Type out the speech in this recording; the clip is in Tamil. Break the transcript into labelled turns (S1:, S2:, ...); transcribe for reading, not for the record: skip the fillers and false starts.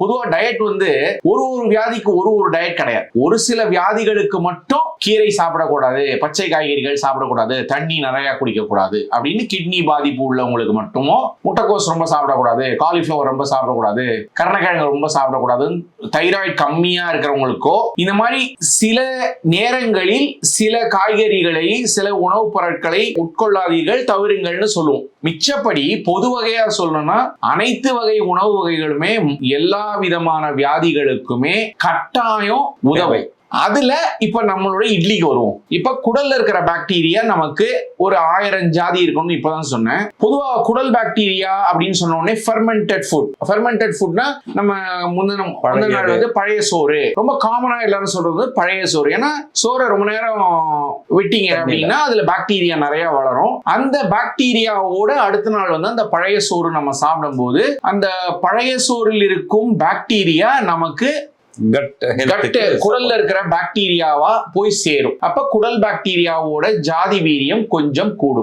S1: பொதுவா டயட் வந்து ஒரு வியாதிக்கு ஒரு டயட் கிடையாது. ஒரு சில வியாதிகளுக்கு மட்டும் கீரை சாப்பிடக்கூடாது, பச்சை காய்கறிகள் சாப்பிடக்கூடாது, தண்ணி நிறைய குடிக்க கூடாது அப்படின்னு, கிட்னி பாதிப்பு உள்ளவங்களுக்கு மட்டுமோ முட்டைக்கோஸ் ரொம்ப சாப்பிடக்கூடாது, காலிஃபிளவர் ரொம்ப சாப்பிடக்கூடாது, கருணக்கிழங்கு ரொம்ப சாப்பிடக்கூடாது, தைராய்டு கம்மியா இருக்கிறவங்களுக்கோ இந்த மாதிரி சில நேரங்களில் சில காய்கறிகளை சில உணவுப் பொருட்களை உட்கொள்ளாதீர்கள், தவிருங்கள்னு சொல்லுவோம். மிச்சப்படி பொது வகையா சொல்லணும்னா அனைத்து வகை உணவு வகைகளுமே எல்லா விதமான வியாதிகளுக்குமே கட்டாயம் உதவும். அதுல இப்ப நம்மளோட இட்லிக்கு வருவோம். இப்ப குடல்ல இருக்கிற பாக்டீரியா நமக்கு ஒரு 1000 ஜாதி இருக்கும்னு இப்பதான் சொன்னேன். பொதுவா குடல் பாக்டீரியா அப்படின்னு சொன்ன உடனே ஃபெர்மெண்டட் ஃபுட்னா நம்ம முந்தின நாள் வந்து பழைய சோறு, ரொம்ப காமனா எல்லாரும் சொல்றது பழைய சோறு. ஏன்னா சோறை ரொம்ப நேரம் விட்டீங்க அப்படின்னா அதுல பாக்டீரியா நிறைய வளரும். அந்த பாக்டீரியாவோட அடுத்த நாள் வந்து அந்த பழைய சோறு நம்ம சாப்பிடும் போது அந்த பழைய சோறில் இருக்கும் பாக்டீரியா நமக்கு குடல்ல இருக்கிற பாக்டீரியாவா போய் சேரும். அப்ப குடல் பாக்டீரியாவோட ஜாதி வீரியம் கொஞ்சம் கூடும்.